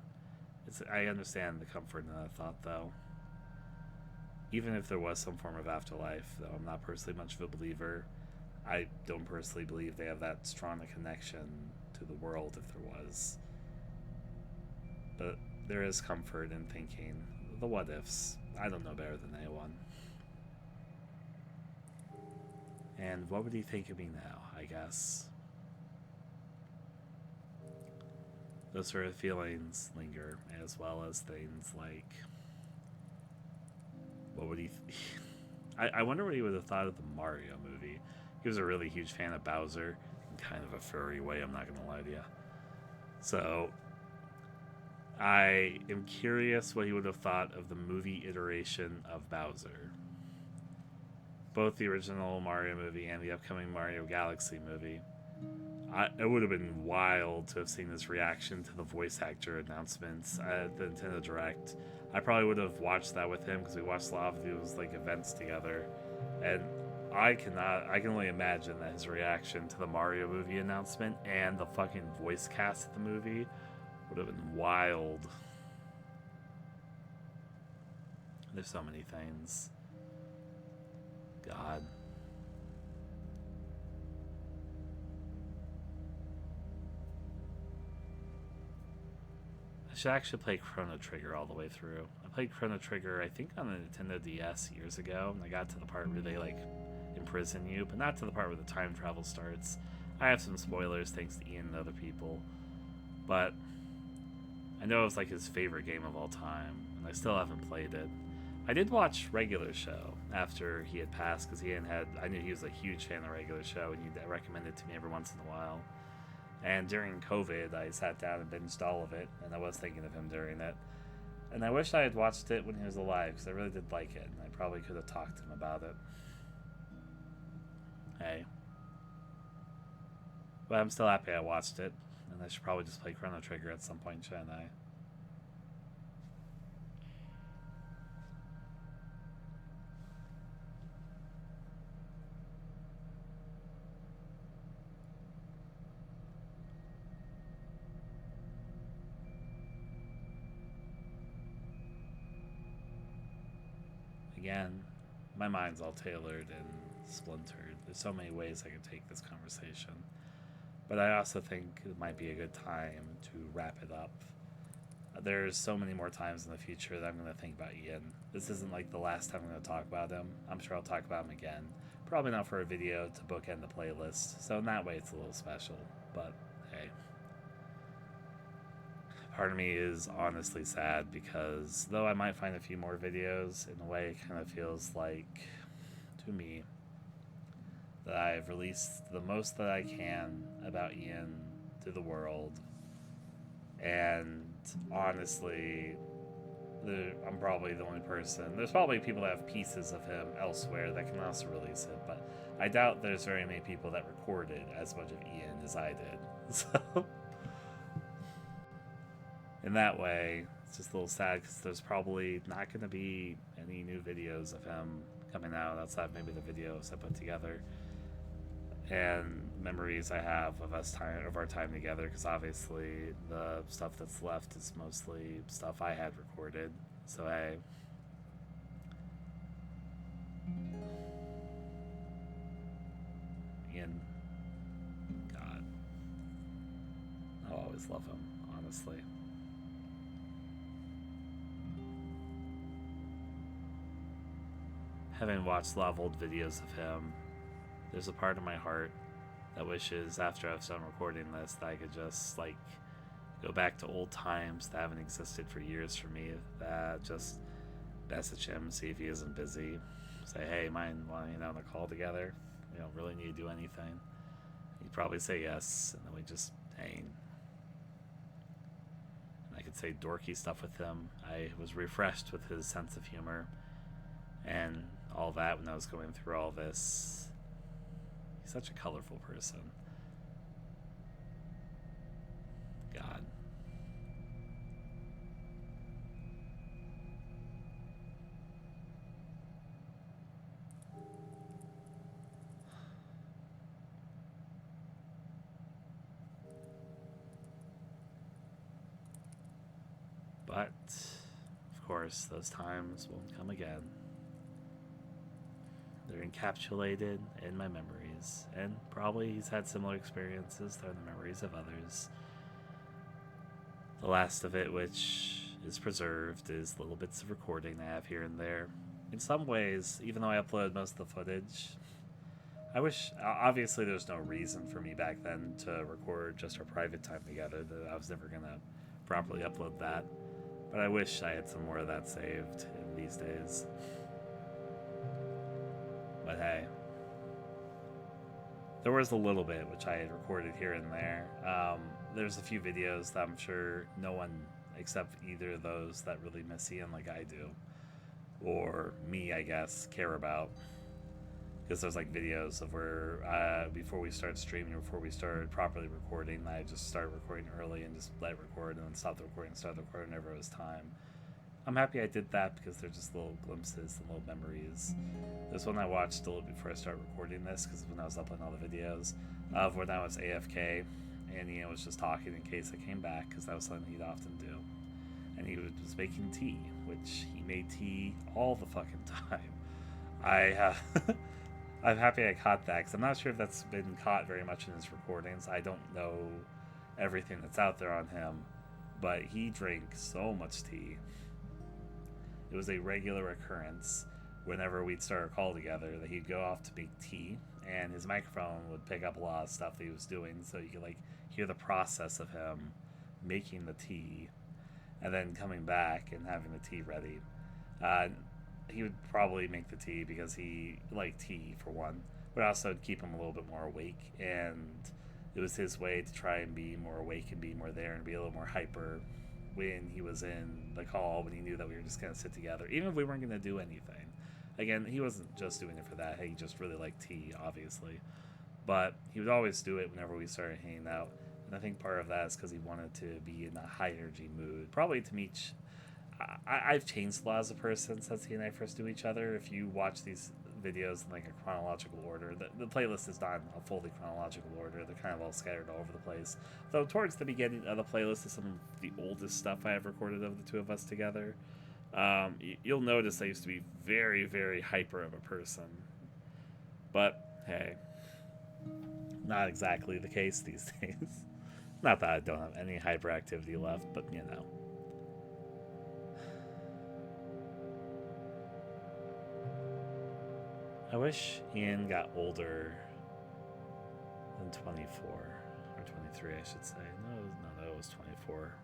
I understand the comfort in that thought, though. Even if there was some form of afterlife, though I'm not personally much of a believer, I don't personally believe they have that strong a connection to the world if there was. But there is comfort in thinking the what ifs. I don't know better than anyone. And what would he think of me now, I guess? Those sort of feelings linger, as well as things like, what would he... I wonder what he would have thought of the Mario movie. He was a really huge fan of Bowser, in kind of a furry way, I'm not going to lie to you. So, I am curious what he would have thought of the movie iteration of Bowser. Both the original Mario movie and the upcoming Mario Galaxy movie. It would have been wild to have seen his reaction to the voice actor announcements at the Nintendo Direct. I probably would have watched that with him because we watched a lot of those like events together, and I can only imagine that his reaction to the Mario movie announcement and the fucking voice cast of the movie would have been wild. There's so many things. God. I should actually play Chrono Trigger all the way through. I played Chrono Trigger, I think, on the Nintendo DS years ago, and I got to the part where they, like, imprison you, but not to the part where the time travel starts. I have some spoilers thanks to Ian and other people, but I know it's, like, his favorite game of all time, and I still haven't played it. I did watch Regular Show after he had passed, because I knew he was a huge fan of Regular Show, and he'd recommend it to me every once in a while. And during COVID, I sat down and binged all of it, and I was thinking of him during it. And I wish I had watched it when he was alive, because I really did like it, and I probably could have talked to him about it. Hey. But I'm still happy I watched it, and I should probably just play Chrono Trigger at some point, shouldn't I? Again, my mind's all tailored and splintered. There's so many ways I could take this conversation. But I also think it might be a good time to wrap it up. There's so many more times in the future that I'm going to think about Ian. This isn't like the last time I'm going to talk about him. I'm sure I'll talk about him again. Probably not for a video to bookend the playlist. So in that way it's a little special. But hey. Part of me is honestly sad because though I might find a few more videos, in a way it kind of feels like, to me, that I've released the most that I can about Ian to the world. And honestly, I'm probably the only person. There's probably people that have pieces of him elsewhere that can also release it, but I doubt there's very many people that recorded as much of Ian as I did. So in that way, it's just a little sad because there's probably not going to be any new videos of him coming out outside maybe the videos I put together and memories I have of our time together, because obviously the stuff that's left is mostly stuff I had recorded. So Ian, God, I'll always love him, honestly. Having watched a lot of old videos of him, there's a part of my heart that wishes after I've done recording this that I could just like go back to old times that haven't existed for years for me, that just message him, see if he isn't busy, say, hey, mind wanting to get on a call together? We don't really need to do anything. He'd probably say yes, and then we just hang. And I could say dorky stuff with him. I was refreshed with his sense of humor and all that when I was going through all this. He's such a colorful person. God. But, of course, those times won't come again. They're encapsulated in my memories. memories, and probably he's had similar experiences. They're the memories of others. The last of it, which is preserved, is little bits of recording I have here and there. In some ways, even though I uploaded most of the footage, I wish, obviously there's no reason for me back then to record just our private time together, that I was never going to properly upload that. But I wish I had some more of that saved in these days. But hey. There was a little bit, which I had recorded here and there. There's a few videos that I'm sure no one except either of those that really miss seeing like I do, or me, I guess, care about. Because there's like videos of where before we started streaming, before we started properly recording, I just started recording early and just let it record and then stop the recording and start the recording whenever it was time. I'm happy I did that because they're just little glimpses and little memories. This one I watched a little before I started recording this, because when I was uploading all the videos of when I was AFK and Ian was just talking in case I came back, because that was something he'd often do. And he was making tea, which he made tea all the fucking time. I'm happy I caught that, because I'm not sure if that's been caught very much in his recordings. I don't know everything that's out there on him, but he drank so much tea. It was a regular occurrence whenever we'd start a call together that he'd go off to make tea, and his microphone would pick up a lot of stuff that he was doing, so you could like hear the process of him making the tea and then coming back and having the tea ready. He would probably make the tea because he liked tea, for one, but also it'd keep him a little bit more awake, and it was his way to try and be more awake and be more there and be a little more hyper when he was in the call, when he knew that we were just going to sit together, even if we weren't going to do anything. Again, he wasn't just doing it for that. He just really liked tea, obviously. But he would always do it whenever we started hanging out. And I think part of that is because he wanted to be in a high energy mood. Probably to meet... I've changed a lot as a person since he and I first knew each other. If you watch these videos in like a chronological order, the playlist is not in a fully chronological order. They're kind of all scattered all over the place. Though towards the beginning of the playlist is some of the oldest stuff I have recorded of the two of us together. You'll notice I used to be very, very hyper of a person. But, hey, not exactly the case these days. Not that I don't have any hyperactivity left, but you know. I wish Ian got older than 24. Or 23, I should say. No, it was 24.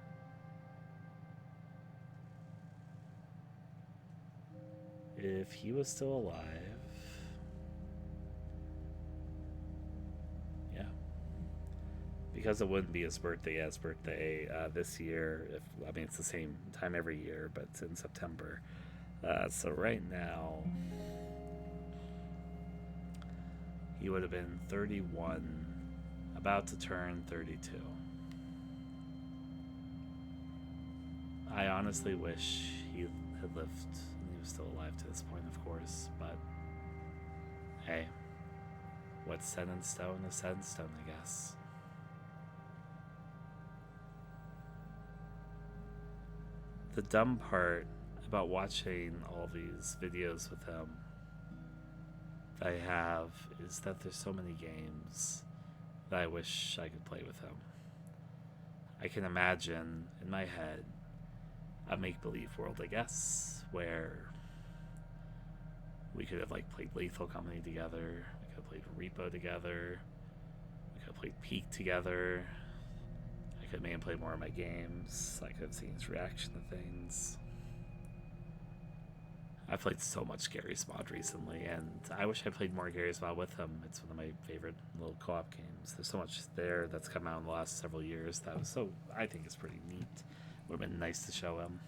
If he was still alive... Yeah. Because it wouldn't be his birthday this year. It's the same time every year, but it's in September. So right now... he would have been 31, about to turn 32. I honestly wish he had lived and he was still alive to this point, of course, but hey, what's set in stone is set in stone, I guess. The dumb part about watching all these videos with him that I have is that there's so many games that I wish I could play with him. I can imagine in my head a make-believe world, I guess, where we could have like played Lethal Company together, we could have played Repo together, we could have played Peak together, I could have made him play more of my games, I could have seen his reaction to things. I've played so much Garry's Mod recently, and I wish I played more Garry's Mod with him. It's one of my favorite little co-op games. There's so much there that's come out in the last several years that was I think it's pretty neat. Would have been nice to show him.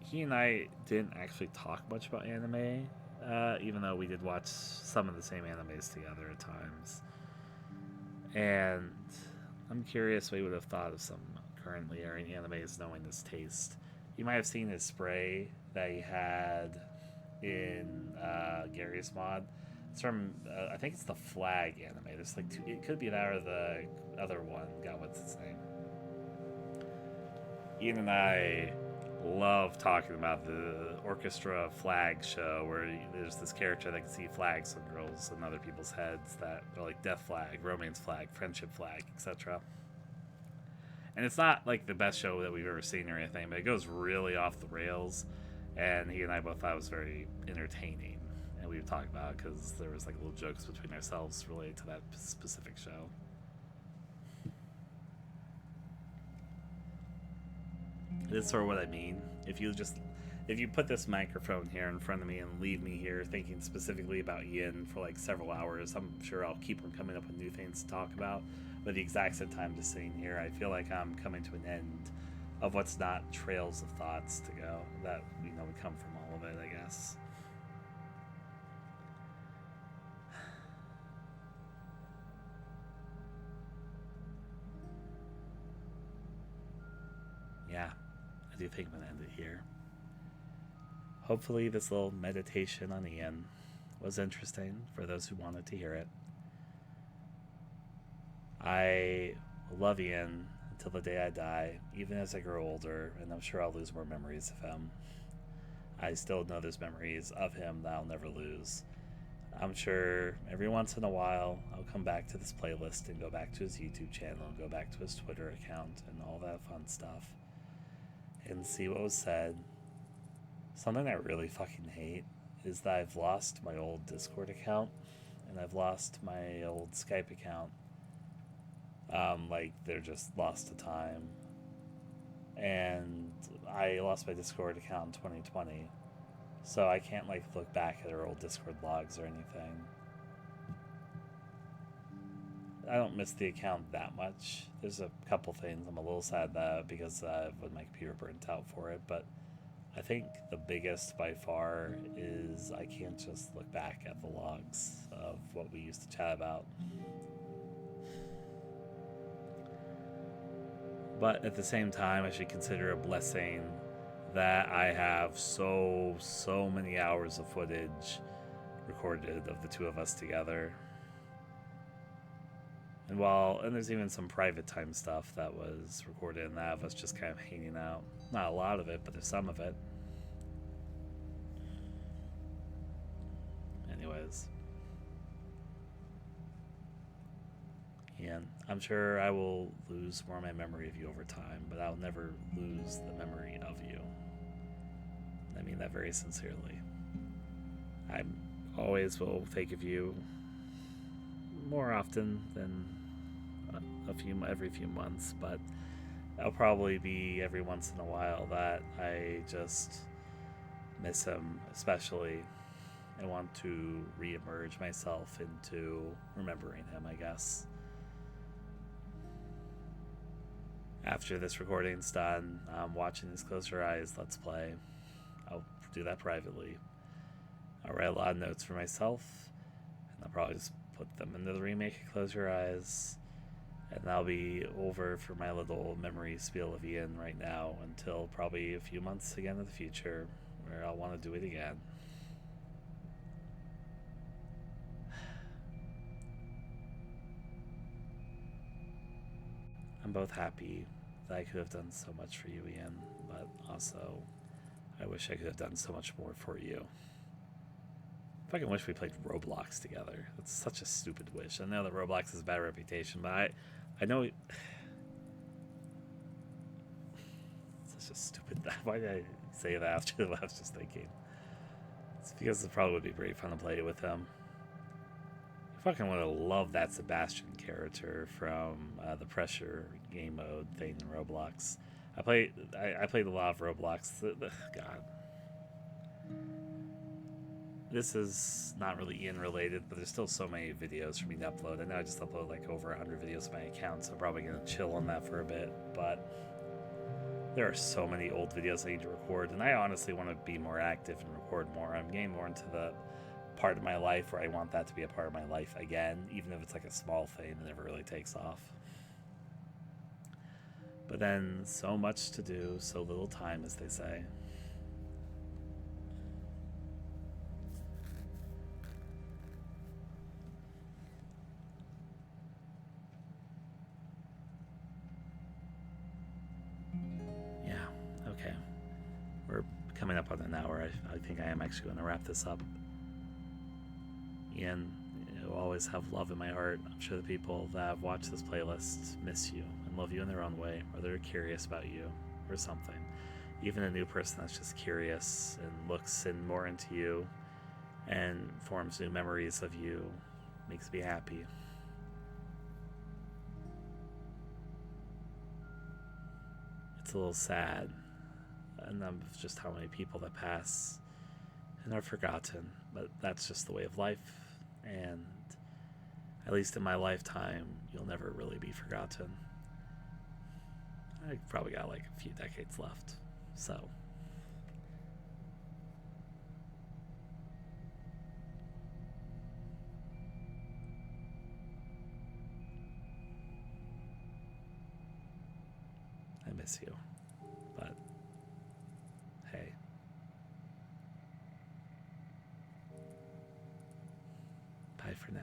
He and I didn't actually talk much about anime, even though we did watch some of the same animes together at times. And I'm curious what he would have thought of some currently airing animes knowing his taste. You might have seen his spray that he had in Garry's Mod. It's from, I think it's the Flag anime. There's like two, it could be that or the other one. God, what's its name? Ian and I love talking about the orchestra flag show where there's this character that can see flags on girls and other people's heads that are like death flag, romance flag, friendship flag, etc. And it's not like the best show that we've ever seen or anything, but it goes really off the rails. And he and I both thought it was very entertaining. And we would talk about it because there was like little jokes between ourselves related to that specific show. This is sort of what I mean. If you put this microphone here in front of me and leave me here thinking specifically about Ian for like several hours, I'm sure I'll keep on coming up with new things to talk about. But the exact same time just sitting here, I feel like I'm coming to an end of what's not trails of thoughts to go that would come from all of it, I guess. Yeah, I do think I'm gonna end it here. Hopefully this little meditation on Ian was interesting for those who wanted to hear it. I love Ian until the day I die, even as I grow older, and I'm sure I'll lose more memories of him. I still know there's memories of him that I'll never lose. I'm sure every once in a while I'll come back to this playlist and go back to his YouTube channel and go back to his Twitter account and all that fun stuff and see what was said. Something I really fucking hate is that I've lost my old Discord account and I've lost my old Skype account. Like they're just lost to time. And I lost my Discord account in 2020, so I can't like look back at our old Discord logs or anything. I don't miss the account that much. There's a couple things I'm a little sad that because when my computer burnt out for it, but I think the biggest by far is I can't just look back at the logs of what we used to chat about. But at the same time, I should consider a blessing that I have so many hours of footage recorded of the two of us together. And there's even some private time stuff that was recorded in that of us just kind of hanging out. Not a lot of it, but there's some of it. Anyways. Ian, I'm sure I will lose more of my memory of you over time, but I'll never lose the memory of you. I mean that very sincerely. I always will think of you more often than every few months, but I'll probably be every once in a while that I just miss him, especially. I want to re-emerge myself into remembering him, I guess. After this recording's done, I'm watching this Close Your Eyes Let's Play. I'll do that privately. I'll write a lot of notes for myself, and I'll probably just put them into the remake of Close Your Eyes, and that'll be over for my little memory spiel of Ian right now until probably a few months again in the future, where I'll want to do it again. I'm both happy that I could have done so much for you, Ian, but also I wish I could have done so much more for you. I fucking wish we played Roblox together. That's such a stupid wish. I know that Roblox has a bad reputation, but I know such a stupid. Why did I say that after what I was just thinking? It's because it probably would be great fun to play it with him. I fucking would have loved that Sebastian character from the Pressure game mode thing in Roblox. I played a lot of Roblox. God. This is not really Ian related, but there's still so many videos for me to upload. I know I just uploaded like over 100 videos on my account, so I'm probably going to chill on that for a bit, but there are so many old videos I need to record, and I honestly want to be more active and record more. I'm getting more into the part of my life where I want that to be a part of my life again, even if it's like a small thing that never really takes off. But then, so much to do, so little time, as they say. Yeah, okay. coming up on an hour. I think I am actually going to wrap this up. And you'll always have love in my heart. I'm sure the people that have watched this playlist miss you and love you in their own way, or they're curious about you or something. Even a new person that's just curious and looks in more into you and forms new memories of you makes me happy. It's a little sad, and of just how many people that pass and are forgotten, but that's just the way of life, and at least in my lifetime, you'll never really be forgotten. I probably got like a few decades left, so I miss you, but hey, bye for now.